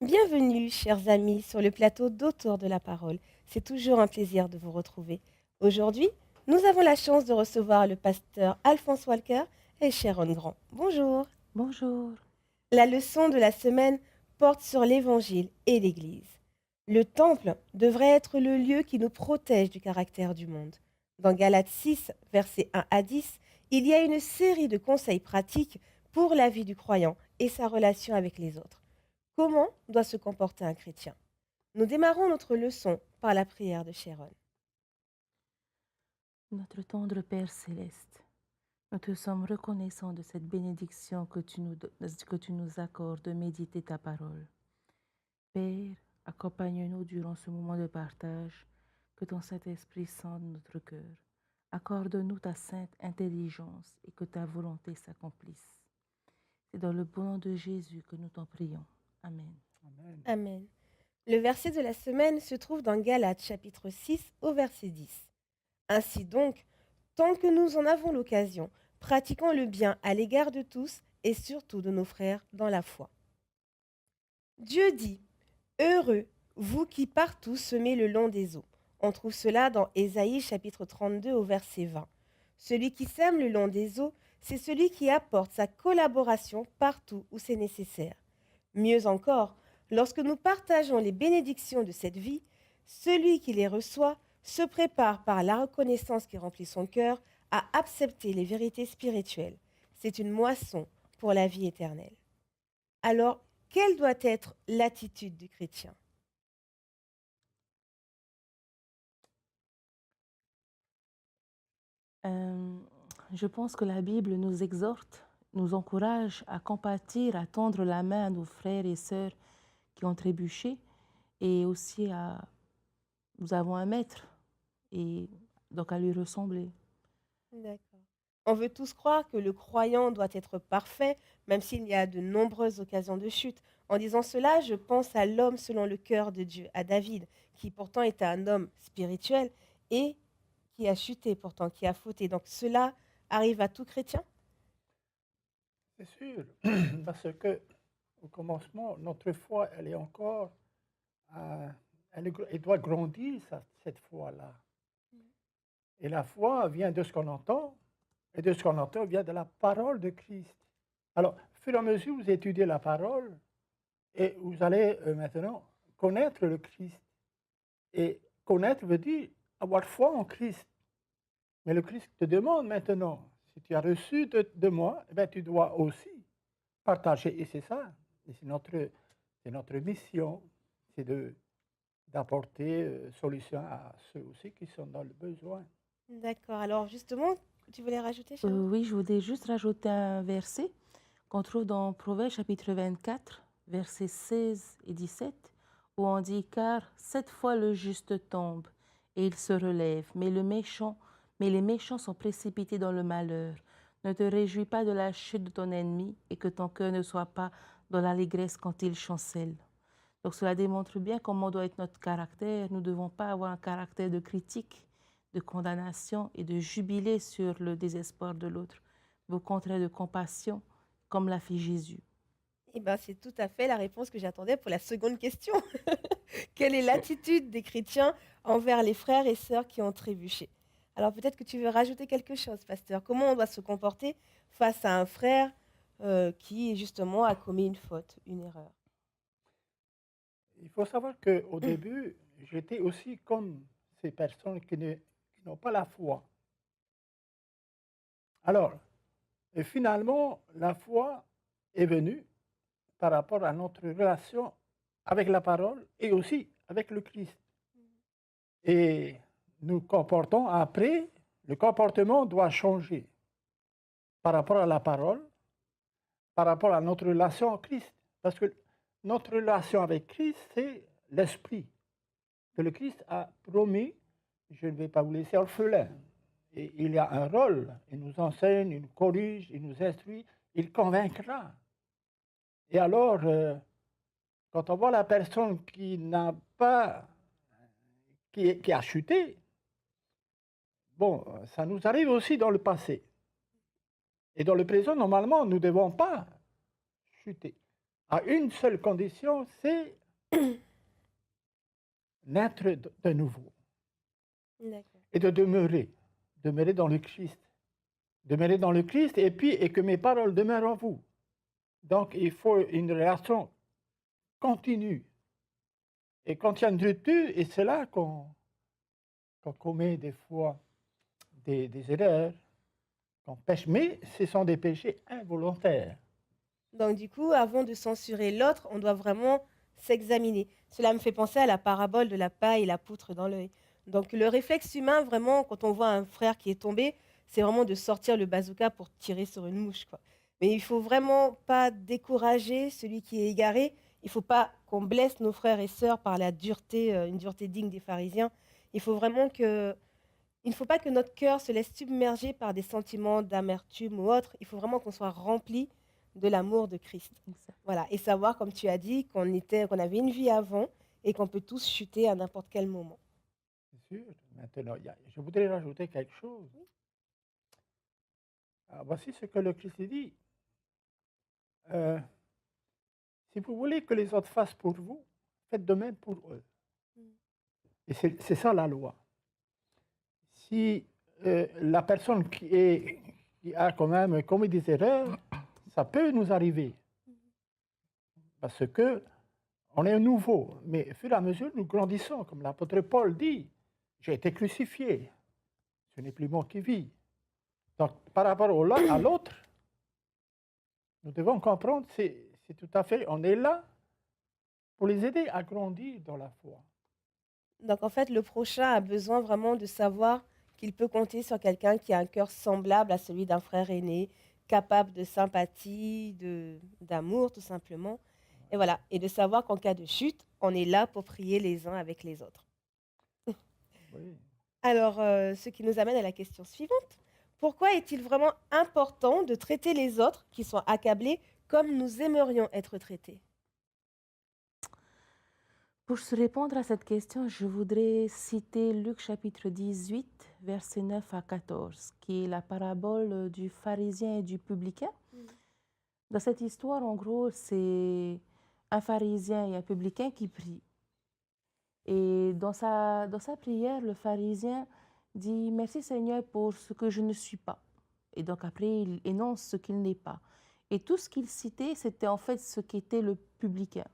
Bienvenue, chers amis, sur le plateau d'Autour de la parole. C'est toujours un plaisir de vous retrouver. Aujourd'hui, nous avons la chance de recevoir le pasteur Alphonse Walker et Sharon Grand. Bonjour. Bonjour. La leçon de la semaine porte sur l'Évangile et l'Église. Le temple devrait être le lieu qui nous protège du caractère du monde. Dans Galates 6, versets 1 à 10, il y a une série de conseils pratiques pour la vie du croyant et sa relation avec les autres. Comment doit se comporter un chrétien? Nous démarrons notre leçon par la prière de Sharon. Notre tendre Père céleste, nous te sommes reconnaissants de cette bénédiction que tu nous accordes de méditer ta parole. Père, accompagne-nous durant ce moment de partage, que ton Saint-Esprit sente notre cœur. Accorde-nous ta sainte intelligence et que ta volonté s'accomplisse. C'est dans le bon nom de Jésus que nous t'en prions. Amen. Amen. Amen. Le verset de la semaine se trouve dans Galates chapitre 6 au verset 10. Ainsi donc, tant que nous en avons l'occasion, pratiquons le bien à l'égard de tous et surtout de nos frères dans la foi. Dieu dit: Heureux, vous qui partout semez le long des eaux. On trouve cela dans Ésaïe chapitre 32 au verset 20. Celui qui sème le long des eaux, c'est celui qui apporte sa collaboration partout où c'est nécessaire. Mieux encore, lorsque nous partageons les bénédictions de cette vie, celui qui les reçoit se prépare par la reconnaissance qui remplit son cœur à accepter les vérités spirituelles. C'est une moisson pour la vie éternelle. Alors, quelle doit être l'attitude du chrétien? Euh, je pense que la Bible nous exhorte, nous encourage à compatir, à tendre la main à nos frères et sœurs qui ont trébuché et aussi nous avons un maître et donc à lui ressembler. D'accord. On veut tous croire que le croyant doit être parfait, même s'il y a de nombreuses occasions de chute. En disant cela, je pense à l'homme selon le cœur de Dieu, à David, qui pourtant était un homme spirituel et qui a chuté pourtant, qui a fauté. Donc cela arrive à tout chrétien? C'est sûr, parce que au commencement, notre foi, elle est encore, elle doit grandir, cette foi-là. Et la foi vient de ce qu'on entend, et de ce qu'on entend vient de la parole de Christ. Alors, au fur et à mesure, vous étudiez la parole, et vous allez maintenant connaître le Christ. Et connaître veut dire avoir foi en Christ. Mais le Christ te demande maintenant, si tu as reçu de moi, eh bien, tu dois aussi partager. Et c'est ça, et c'est notre mission, c'est d'apporter solution à ceux aussi qui sont dans le besoin. D'accord. Alors justement, tu voulais rajouter, Sharon? Oui, je voudrais juste rajouter un verset qu'on trouve dans Proverbes chapitre 24, versets 16 et 17, où on dit: Car 7 fois le juste tombe et il se relève, mais les méchants sont précipités dans le malheur. Ne te réjouis pas de la chute de ton ennemi et que ton cœur ne soit pas dans l'allégresse quand il chancelle. Donc cela démontre bien comment doit être notre caractère. Nous ne devons pas avoir un caractère de critique, de condamnation et de jubiler sur le désespoir de l'autre, mais au contraire de compassion, comme l'a fait Jésus. Eh bien, c'est tout à fait la réponse que j'attendais pour la seconde question. Quelle est So- l'attitude des chrétiens envers les frères et sœurs qui ont trébuché? Alors peut-être que tu veux rajouter quelque chose, pasteur. Comment on doit se comporter face à un frère qui, justement, a commis une faute, une erreur? Il faut savoir qu'au début, j'étais aussi comme ces personnes qui n'ont pas la foi. Alors, et finalement, la foi est venue par rapport à notre relation avec la parole et aussi avec le Christ. Et nous comportons après, le comportement doit changer par rapport à la parole, par rapport à notre relation avec Christ. Parce que notre relation avec Christ, c'est l'esprit que le Christ a promis: je ne vais pas vous laisser orphelin. Et il y a un rôle, il nous enseigne, il nous corrige, il nous instruit, il convaincra. Et alors, quand on voit la personne qui n'a pas, qui a chuté, bon, ça nous arrive aussi dans le passé. Et dans le présent, normalement, nous ne devons pas chuter. À une seule condition, c'est naître de nouveau D'accord. et de demeurer dans le Christ. Demeurer dans le Christ et que mes paroles demeurent en vous. Donc, il faut une relation continue. Et quand il y a une rupture, et c'est là qu'on commet des fois des erreurs, qu'on pêche, mais ce sont des péchés involontaires. Donc du coup, avant de censurer l'autre, on doit vraiment s'examiner. Cela me fait penser à la parabole de la paille et la poutre dans l'œil. Donc le réflexe humain, vraiment, quand on voit un frère qui est tombé, c'est vraiment de sortir le bazooka pour tirer sur une mouche, quoi. Mais il faut vraiment pas décourager celui qui est égaré. Il faut pas qu'on blesse nos frères et sœurs par la dureté, une dureté digne des pharisiens. Il faut vraiment que il ne faut pas que notre cœur se laisse submerger par des sentiments d'amertume ou autre. Il faut vraiment qu'on soit rempli de l'amour de Christ. Exact. Voilà, et savoir, comme tu as dit, qu'on avait une vie avant et qu'on peut tous chuter à n'importe quel moment. C'est sûr. Maintenant, je voudrais rajouter quelque chose. Voici ce que le Christ dit. Euh, si vous voulez que les autres fassent pour vous, faites de même pour eux. Et c'est ça la loi. Si la personne qui a quand même commis des erreurs, ça peut nous arriver. Parce que on est nouveau, mais au fur et à mesure, nous grandissons. Comme l'apôtre Paul dit, j'ai été crucifié. Ce n'est plus moi qui vis. Donc, par rapport à l'autre, nous devons comprendre, c'est tout à fait, on est là pour les aider à grandir dans la foi. Donc en fait, le prochain a besoin vraiment de savoir qu'il peut compter sur quelqu'un qui a un cœur semblable à celui d'un frère aîné, capable de sympathie, d'amour tout simplement. Et voilà, et de savoir qu'en cas de chute, on est là pour prier les uns avec les autres. Oui. Alors, ce qui nous amène à la question suivante. Pourquoi est-il vraiment important de traiter les autres qui sont accablés comme nous aimerions être traités? Pour se répondre à cette question, je voudrais citer Luc chapitre 18, versets 9 à 14, qui est la parabole du pharisien et du publicain. Dans cette histoire, en gros, c'est un pharisien et un publicain qui prient. Et dans sa prière, le pharisien dit merci Seigneur pour ce que je ne suis pas. Et donc après, il énonce ce qu'il n'est pas. Et tout ce qu'il citait, c'était en fait ce qu'était le publicain.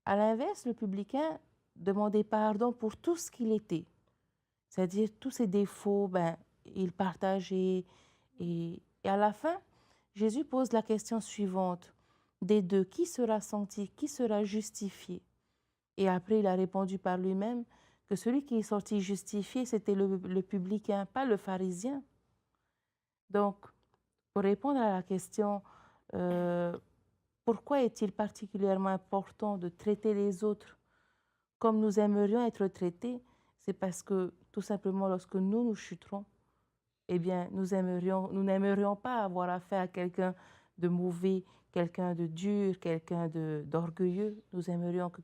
À l'inverse, le publicain demandait pardon pour tout ce qu'il était. C'est-à-dire tous ses défauts, il partageait. Et à la fin, Jésus pose la question suivante. Des deux, qui sera senti, qui sera justifié? Et après, il a répondu par lui-même que celui qui est sorti justifié, c'était le publicain, pas le pharisien. Donc, pour répondre à la question, pourquoi est-il particulièrement important de traiter les autres comme nous aimerions être traités? C'est parce que, tout simplement, lorsque nous chuterons, eh bien, nous n'aimerions pas avoir affaire à quelqu'un de mauvais, quelqu'un de dur, quelqu'un d'orgueilleux. Nous aimerions que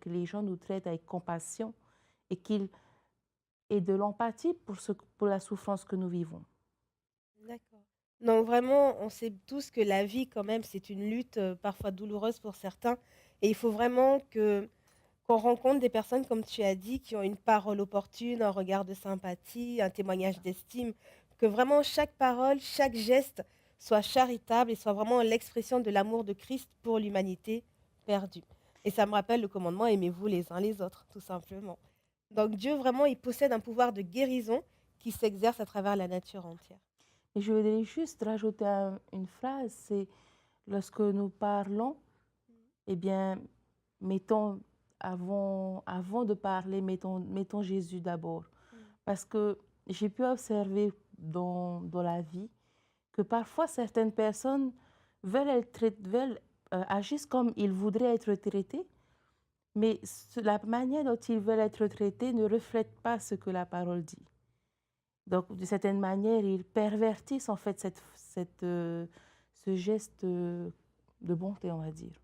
les gens nous traitent avec compassion et qu'ils aient de l'empathie pour la souffrance que nous vivons. D'accord. Donc vraiment, on sait tous que la vie, quand même, c'est une lutte parfois douloureuse pour certains. Et il faut vraiment qu'on rencontre des personnes, comme tu as dit, qui ont une parole opportune, un regard de sympathie, un témoignage d'estime. Que vraiment chaque parole, chaque geste soit charitable et soit vraiment l'expression de l'amour de Christ pour l'humanité perdue. Et ça me rappelle le commandement, aimez-vous les uns les autres, tout simplement. Donc Dieu, vraiment, il possède un pouvoir de guérison qui s'exerce à travers la nature entière. Et je voudrais juste rajouter une phrase, c'est lorsque nous parlons, eh bien, mettons, avant de parler, mettons Jésus d'abord. Parce que j'ai pu observer dans la vie que parfois certaines personnes veulent agissent comme ils voudraient être traités, mais la manière dont ils veulent être traités ne reflète pas ce que la parole dit. Donc, de certaine manière, ils pervertissent en fait ce geste de bonté, on va dire.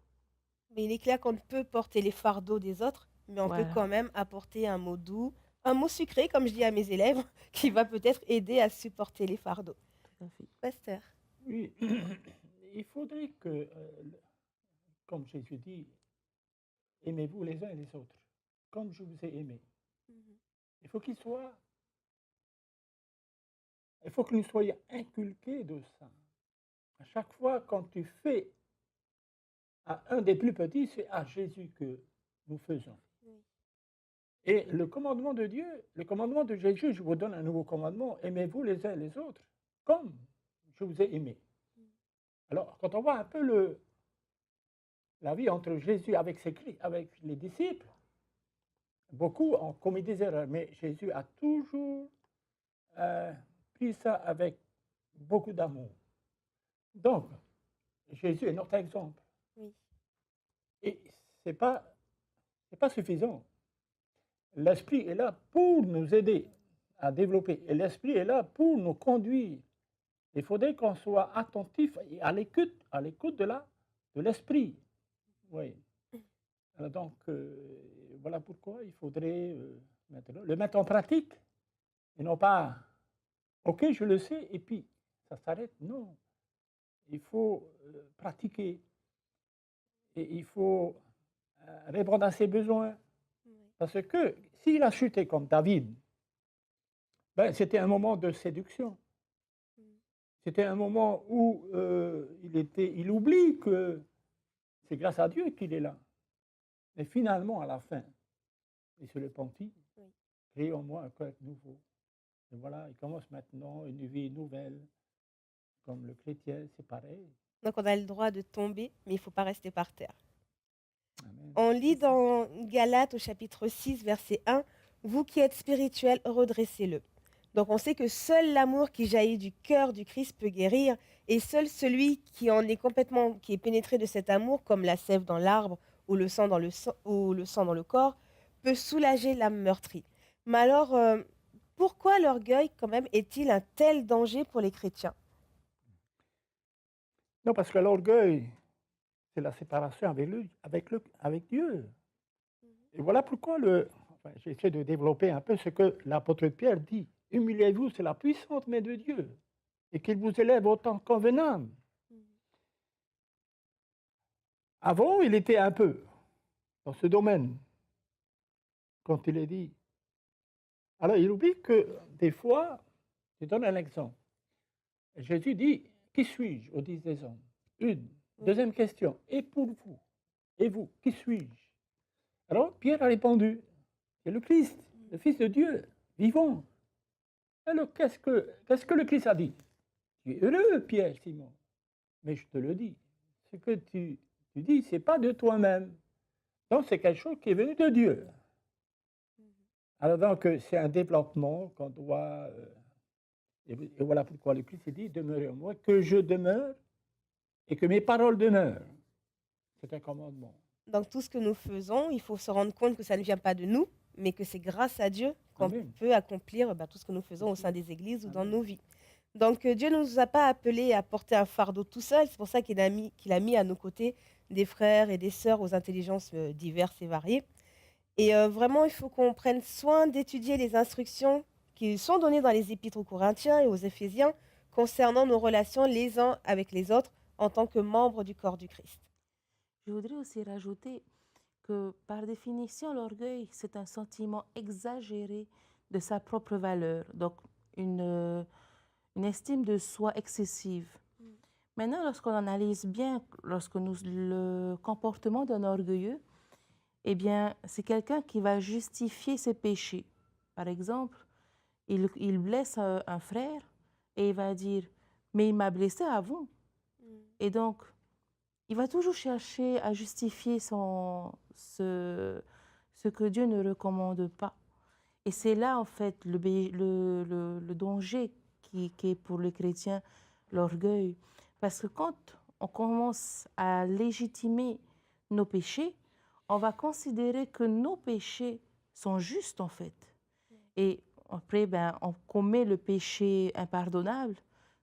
Mais il est clair qu'on ne peut porter les fardeaux des autres, mais on peut Voilà, quand même apporter un mot doux, un mot sucré, comme je dis à mes élèves, qui va peut-être aider à supporter les fardeaux. tout à fait. Pasteur. Oui, il faudrait que, comme Jésus dit, aimez-vous les uns et les autres, comme je vous ai aimé. Mhm. Il faut il faut que nous soyons inculqués de ça. À chaque fois, quand tu fais à un des plus petits, c'est à Jésus que nous faisons. Oui. Et le commandement de Dieu, le commandement de Jésus, je vous donne un nouveau commandement, aimez-vous les uns et les autres, comme je vous ai aimé. Mhm. Alors, quand on voit un peu la vie entre Jésus avec les disciples, beaucoup ont commis des erreurs, mais Jésus a toujours euh, pris ça avec beaucoup d'amour. Donc, Jésus est notre exemple. Oui. Et ce n'est pas suffisant. L'Esprit est là pour nous aider à développer. Et l'Esprit est là pour nous conduire. Il faudrait qu'on soit attentif et à l'écoute de l'Esprit. Oui. Alors donc, voilà pourquoi il faudrait maintenant le mettre en pratique. Et non pas, OK, je le sais, et puis ça s'arrête. Non. Il faut pratiquer. Et il faut répondre à ses besoins. Oui. Parce que s'il a chuté comme David, ben, c'était un moment de séduction. Mhm. C'était un moment où il oublie que c'est grâce à Dieu qu'il est là. Mais finalement, à la fin, il se repentit, Oui. crée en moi un cœur nouveau. Et voilà, il commence maintenant une vie nouvelle. Comme le chrétien, c'est pareil. Donc on a le droit de tomber, mais il ne faut pas rester par terre. Amen. On lit C'est ça. dans Galates au chapitre 6, verset 1, vous qui êtes spirituels, redressez-le. Donc on sait que seul l'amour qui jaillit du cœur du Christ peut guérir, et seul celui qui en est complètement, qui est pénétré de cet amour, comme la sève dans l'arbre ou le sang dans le corps, peut soulager l'âme meurtrie. Mais alors, pourquoi l'orgueil, quand même, est-il un tel danger pour les chrétiens? Non, parce que l'orgueil, c'est la séparation avec Dieu. Et voilà pourquoi j'essaie de développer un peu ce que l'apôtre Pierre dit. Humiliez-vous, c'est la puissante main de Dieu, et qu'il vous élève autant convenable. Avant, il était un peu dans ce domaine, quand il est dit. Alors, il oublie que des fois, je donne un exemple. Jésus dit, qui suis-je aux 10 des hommes? Une. Oui. Deuxième question, et pour vous? Et vous, qui suis-je? Alors, Pierre a répondu, c'est le Christ, le Fils de Dieu, vivant. Alors, qu'est-ce que le Christ a dit? Tu es heureux, Pierre, Simon. Mais je te le dis, ce que tu dis, ce n'est pas de toi-même. Donc, c'est quelque chose qui est venu de Dieu. Alors, donc, c'est un développement qu'on doit. Et voilà pourquoi le Christ dit demeurez en moi, que je demeure et que mes paroles demeurent. C'est un commandement. Donc tout ce que nous faisons, il faut se rendre compte que ça ne vient pas de nous, mais que c'est grâce à Dieu qu'on Amen. peut accomplir tout ce que nous faisons au sein des églises ou dans Amen. nos vies. Donc Dieu ne nous a pas appelés à porter un fardeau tout seul, c'est pour ça qu'il a mis à nos côtés des frères et des sœurs aux intelligences diverses et variées. Et vraiment, il faut qu'on prenne soin d'étudier les instructions qui sont données dans les épîtres aux Corinthiens et aux Éphésiens concernant nos relations les uns avec les autres en tant que membres du corps du Christ. Je voudrais aussi rajouter que par définition, l'orgueil, c'est un sentiment exagéré de sa propre valeur, donc une estime de soi excessive. Maintenant, lorsqu'on analyse bien le comportement d'un orgueilleux, eh bien, c'est quelqu'un qui va justifier ses péchés. Par exemple, il blesse un frère et il va dire, mais il m'a blessé avant. Et donc, il va toujours chercher à justifier ce que Dieu ne recommande pas. Et c'est là, en fait, le danger qui est pour les chrétiens, l'orgueil. Parce que quand on commence à légitimer nos péchés, on va considérer que nos péchés sont justes, en fait. Et après, on commet le péché impardonnable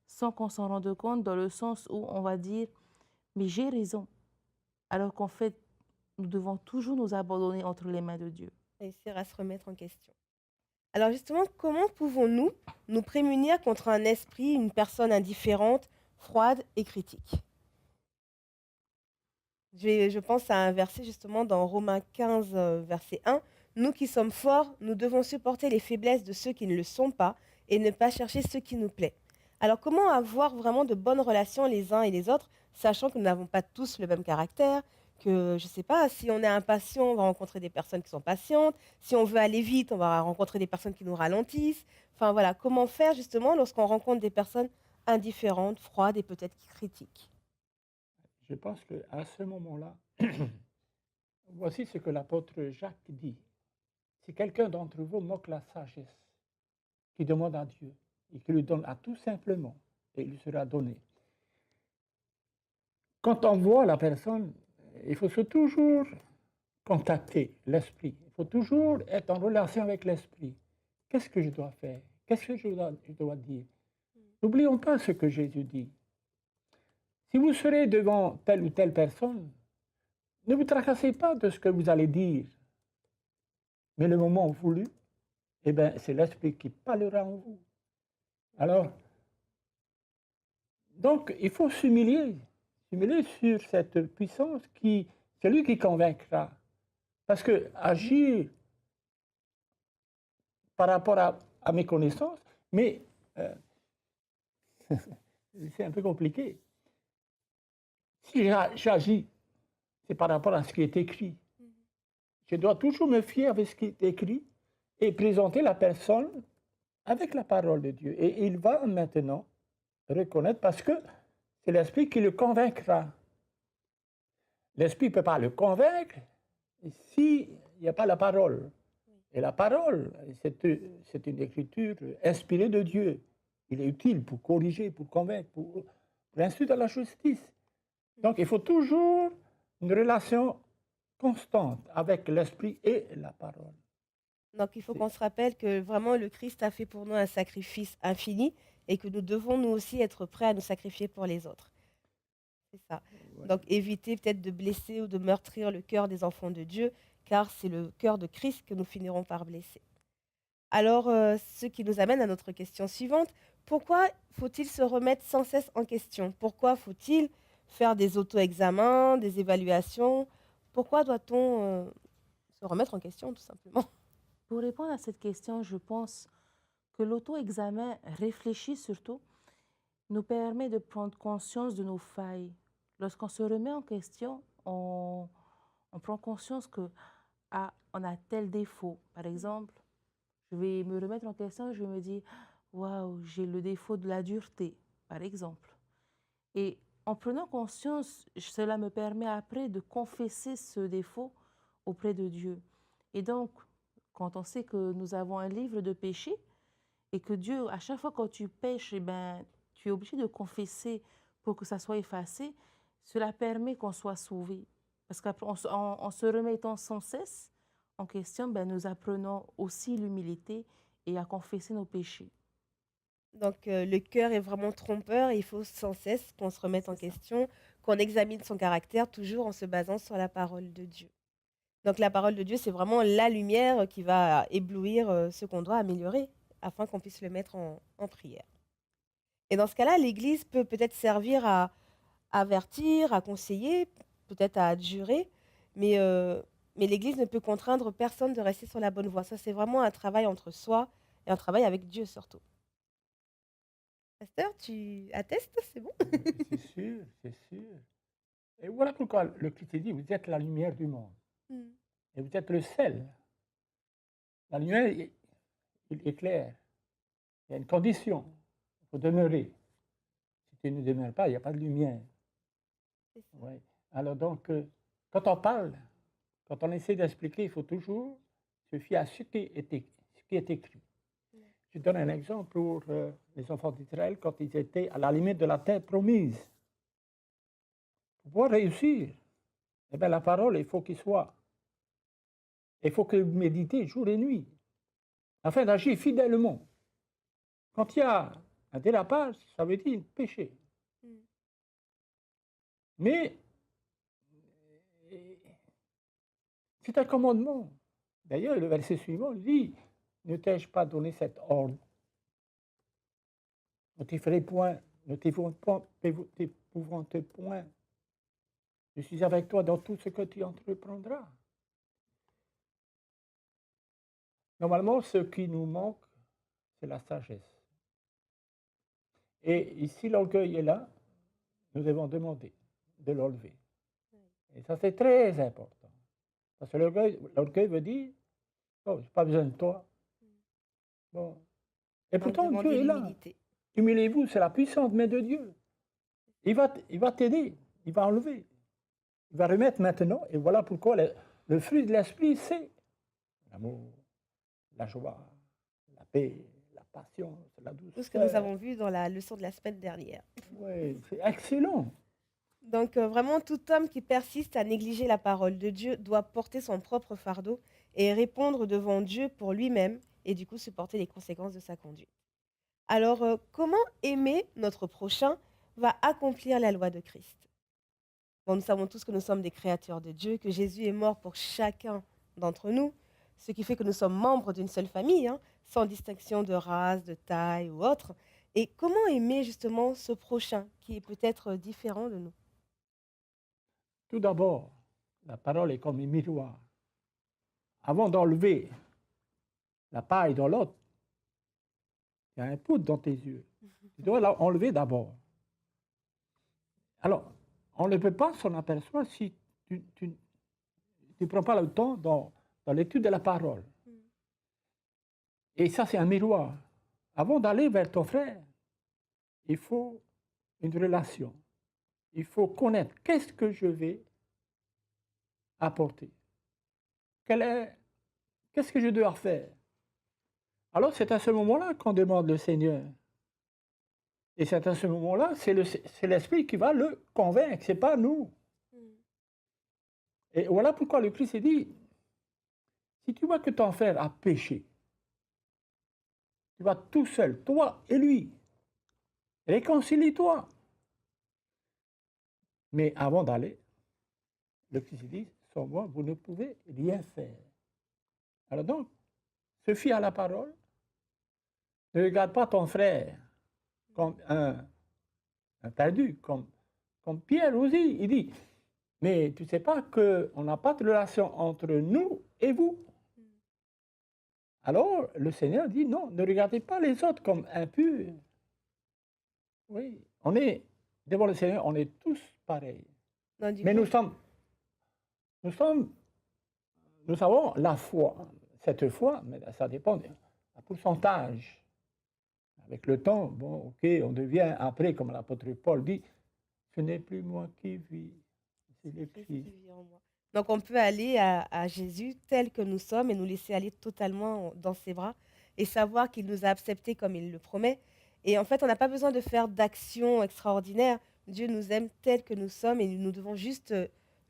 sans qu'on s'en rende compte, dans le sens où on va dire mais j'ai raison. Alors qu'en fait, nous devons toujours nous abandonner entre les mains de Dieu. Réussir à se remettre en question. Alors justement, comment pouvons-nous nous prémunir contre un esprit, une personne indifférente, froide et critique? Je pense à un verset justement dans Romains 15, verset 1. Nous qui sommes forts, nous devons supporter les faiblesses de ceux qui ne le sont pas et ne pas chercher ce qui nous plaît. Alors comment avoir vraiment de bonnes relations les uns et les autres, sachant que nous n'avons pas tous le même caractère, que je ne sais pas, si on est impatient, on va rencontrer des personnes qui sont patientes, si on veut aller vite, on va rencontrer des personnes qui nous ralentissent. Enfin voilà, comment faire justement lorsqu'on rencontre des personnes indifférentes, froides et peut-être qui critiquent. Je pense qu'à ce moment-là, voici ce que l'apôtre Jacques dit. Si quelqu'un d'entre vous moque la sagesse, qui demande à Dieu et qui lui donne à tout simplement, et il lui sera donné. Quand on voit la personne, il faut toujours contacter l'esprit. Il faut toujours être en relation avec l'esprit. Qu'est-ce que je dois faire? Qu'est-ce que je dois dire? N'oublions pas ce que Jésus dit. Si vous serez devant telle ou telle personne, ne vous tracassez pas de ce que vous allez dire. Mais le moment voulu, eh bien, c'est l'esprit qui parlera en vous. Alors, donc, il faut s'humilier sur cette puissance qui, c'est lui qui convaincra. Parce que agir par rapport à mes connaissances, mais euh, c'est un peu compliqué. Si j'agis, c'est par rapport à ce qui est écrit. Je dois toujours me fier avec ce qui est écrit et présenter la personne avec la parole de Dieu. Et il va maintenant reconnaître parce que c'est l'esprit qui le convaincra. L'esprit ne peut pas le convaincre s'il n'y a pas la parole. Et la parole, c'est une écriture inspirée de Dieu. Il est utile pour corriger, pour convaincre, pour instruire dans la justice. Donc il faut toujours une relation constante avec l'esprit et la parole. Donc il faut C'est- qu'on se rappelle que vraiment le Christ a fait pour nous un sacrifice infini et que nous devons nous aussi être prêts à nous sacrifier pour les autres. C'est ça. ouais. Donc éviter peut-être de blesser ou de meurtrir le cœur des enfants de Dieu, car c'est le cœur de Christ que nous finirons par blesser. Alors, ce qui nous amène à notre question suivante. Pourquoi faut-il se remettre sans cesse en question? Pourquoi faut-il faire des auto-examens, des évaluations? Pourquoi doit-on se remettre en question, tout simplement? Pour répondre à cette question, je pense que l'auto-examen réfléchi surtout nous permet de prendre conscience de nos failles. Lorsqu'on se remet en question, on prend conscience que ah, on a tel défaut. Par exemple, je vais me remettre en question, je vais me dire, waouh, j'ai le défaut de la dureté, par exemple. Et en prenant conscience, cela me permet après de confesser ce défaut auprès de Dieu. Et donc, quand on sait que nous avons un livre de péché et que Dieu, à chaque fois quand tu pêches, eh ben, tu es obligé de confesser pour que ça soit effacé, cela permet qu'on soit sauvé. Parce qu'en se remettant sans cesse en question, ben, nous apprenons aussi l'humilité et à confesser nos péchés. Donc, le cœur est vraiment trompeur et il faut sans cesse qu'on se remette en C'est ça. question, qu'on examine son caractère, toujours en se basant sur la parole de Dieu. Donc, la parole de Dieu, c'est vraiment la lumière qui va éblouir ce qu'on doit améliorer afin qu'on puisse le mettre en prière. Et dans ce cas-là, l'Église peut peut-être servir à avertir, à conseiller, peut-être à adjurer, mais, mais l'Église ne peut contraindre personne de rester sur la bonne voie. Ça, c'est vraiment un travail entre soi et un travail avec Dieu surtout. Pasteur, tu attestes, c'est bon? C'est sûr, c'est sûr. Et voilà pourquoi le Christ dit, vous êtes la lumière du monde. Mm. Et vous êtes le sel. La lumière, il éclaire. Il y a une condition. Il faut demeurer. Si tu ne demeures pas, il n'y a pas de lumière. C'est ça. Ouais. Alors donc, quand on parle, quand on essaie d'expliquer, il faut toujours se fier à ce qui est écrit. Ouais. Je donne un exemple pour les enfants d'Israël quand ils étaient à la limite de la terre promise. Pour pouvoir réussir, eh bien, la parole, il faut qu'il soit. Il faut que vous méditez jour et nuit, afin d'agir fidèlement. Quand il y a un dérapage, ça veut dire péché. Mm. Mais c'est un commandement. D'ailleurs, le verset suivant dit, ne t'ai-je pas donné cet ordre? Ne t'effraie point, ne t'épouvante point Je suis avec toi dans tout ce que tu entreprendras. Normalement, ce qui nous manque, c'est la sagesse. Et ici, l'orgueil est là, nous devons demander de l'enlever. Et ça, c'est très important. Parce que l'orgueil veut dire, oh, je n'ai pas besoin de toi. Bon. Et Donc pourtant, Dieu demander est là. l'humilité. Humiliez-vous, c'est la puissante main de Dieu. Il va t'aider, il va enlever. Il va remettre maintenant, et voilà pourquoi le fruit de l'esprit, c'est l'amour, la joie, la paix, la patience, la Tout ce que nous douceur. avons vu dans la leçon de la semaine dernière. Oui, c'est excellent. Donc vraiment, tout homme qui persiste à négliger la parole de Dieu doit porter son propre fardeau et répondre devant Dieu pour lui-même et du coup supporter les conséquences de sa conduite. Alors, comment aimer notre prochain va accomplir la loi de Christ? Bon, nous savons tous que nous sommes des créatures de Dieu, que Jésus est mort pour chacun d'entre nous, ce qui fait que nous sommes membres d'une seule famille, hein, sans distinction de race, de taille ou autre. Et comment aimer justement ce prochain qui est peut-être différent de nous? Tout d'abord, la parole est comme un miroir. Avant d'enlever la paille dans l'autre, il y a un poudre dans tes yeux. Tu dois l'enlever d'abord. Alors, on ne peut pas s'en apercevoir si tu ne prends pas le temps dans l'étude de la parole. Et ça, c'est un miroir. Avant d'aller vers ton frère, il faut une relation. Il faut connaître qu'est-ce que je vais apporter. Qu'est-ce que je dois faire? Alors, c'est à ce moment-là qu'on demande le Seigneur. Et c'est à ce moment-là, c'est l'Esprit qui va le convaincre, ce n'est pas nous. Et voilà pourquoi le Christ dit, si tu vois que ton frère a péché, tu vas tout seul, toi et lui, réconcilie-toi. Mais avant d'aller, le Christ dit, sans moi, vous ne pouvez rien faire. Alors donc, se fie à la parole, ne regarde pas ton frère comme un perdu, comme Pierre aussi, il dit, mais tu ne sais pas qu'on n'a pas de relation entre nous et vous. Alors, le Seigneur dit, non, ne regardez pas les autres comme impurs. Oui, on est, devant le Seigneur, on est tous pareils. Non, du Mais coup, nous avons la foi. Cette foi, mais ça dépend du pourcentage. Avec le temps, bon, ok, on devient après, comme l'apôtre Paul dit, ce n'est plus moi qui vis, c'est le Christ qui Christ. vit en moi. Donc on peut aller à Jésus tel que nous sommes et nous laisser aller totalement dans ses bras et savoir qu'il nous a acceptés comme il le promet. Et en fait, on n'a pas besoin de faire d'actions extraordinaires. Dieu nous aime tel que nous sommes et nous devons juste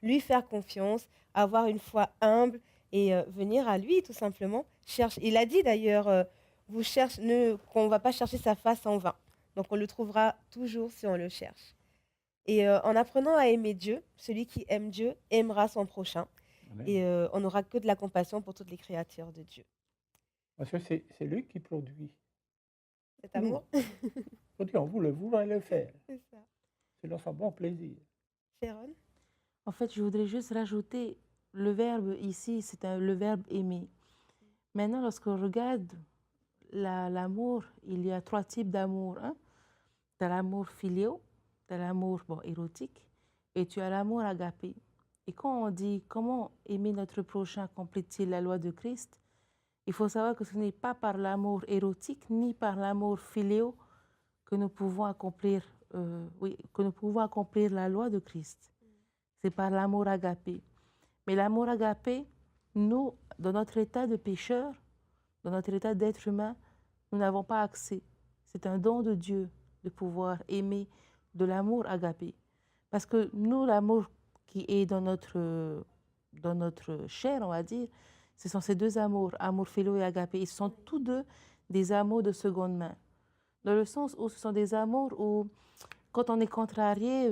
lui faire confiance, avoir une foi humble et venir à lui tout simplement. Il a dit d'ailleurs, qu'on ne va pas chercher sa face en vain. Donc on le trouvera toujours si on le cherche. Et en apprenant à aimer Dieu, celui qui aime Dieu aimera son prochain. Amen. Et on n'aura que de la compassion pour toutes les créatures de Dieu. Parce que c'est lui qui produit. Cet amour, Produit en vous, le vouloir et le faire. c'est ça. C'est dans son bon plaisir. Sharon? En fait, je voudrais juste rajouter le verbe ici, c'est le verbe aimer. Maintenant, lorsqu'on regarde l'amour, il y a 3 types d'amour. Hein? Tu as l'amour philéo, tu as l'amour érotique, et tu as l'amour agapé. Et quand on dit comment aimer notre prochain complète-t-il la loi de Christ, il faut savoir que ce n'est pas par l'amour érotique ni par l'amour philéo que nous pouvons accomplir, la loi de Christ. C'est par l'amour agapé. Mais l'amour agapé, nous, dans notre état de pécheur, dans notre état d'être humain, nous n'avons pas accès. C'est un don de Dieu de pouvoir aimer de l'amour agapé. Parce que nous, l'amour qui est dans notre chair, on va dire, ce sont ces 2 amours, amour philo et agapé. Ils sont tous 2 des amours de seconde main. Dans le sens où ce sont des amours où, quand on est contrarié,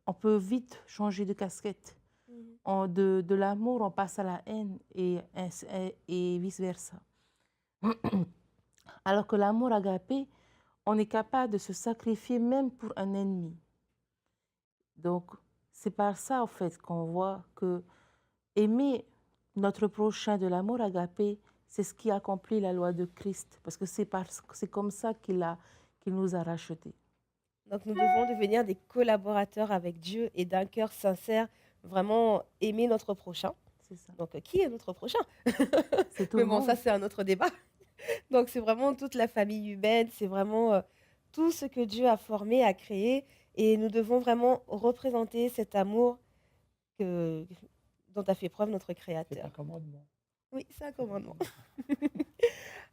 on peut vite changer de casquette. De l'amour, on passe à la haine et vice-versa. Alors que l'amour agapé, on est capable de se sacrifier même pour un ennemi. Donc, c'est par ça, en fait, qu'on voit que aimer notre prochain de l'amour agapé, c'est ce qui accomplit la loi de Christ, parce que c'est comme ça qu'il nous a rachetés. Donc nous devons devenir des collaborateurs avec Dieu et d'un cœur sincère, vraiment aimer notre prochain. C'est ça. Donc qui est notre prochain? C'est tout Mais le bon, ça monde. c'est un autre débat. Donc c'est vraiment toute la famille humaine, c'est vraiment tout ce que Dieu a formé, a créé, et nous devons vraiment représenter cet amour que, dont a fait preuve notre C'est un Créateur. commandement. Oui, c'est un C'est un commandement. commandement.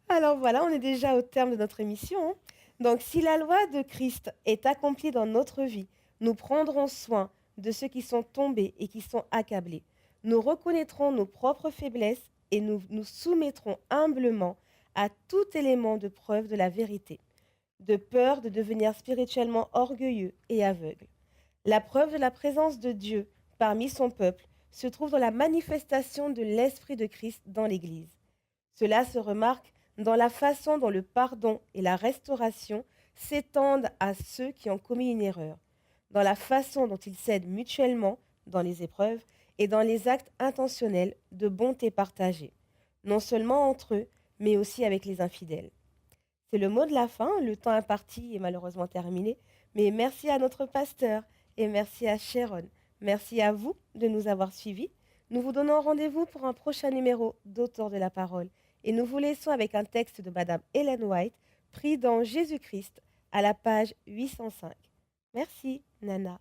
Alors voilà, on est déjà au terme de notre émission, hein. Donc si la loi de Christ est accomplie dans notre vie, nous prendrons soin de ceux qui sont tombés et qui sont accablés. Nous reconnaîtrons nos propres faiblesses et nous nous soumettrons humblement à tout élément de preuve de la vérité, de peur de devenir spirituellement orgueilleux et aveugles. La preuve de la présence de Dieu parmi son peuple se trouve dans la manifestation de l'Esprit de Christ dans l'Église. Cela se remarque dans la façon dont le pardon et la restauration s'étendent à ceux qui ont commis une erreur, dans la façon dont ils s'aident mutuellement dans les épreuves et dans les actes intentionnels de bonté partagée, non seulement entre eux, mais aussi avec les infidèles. C'est le mot de la fin, le temps imparti est malheureusement terminé, mais merci à notre pasteur et merci à Sharon. Merci à vous de nous avoir suivis. Nous vous donnons rendez-vous pour un prochain numéro d'Auteur de la parole et nous vous laissons avec un texte de Madame Ellen White pris dans Jésus-Christ à la page 805. Merci, Nana.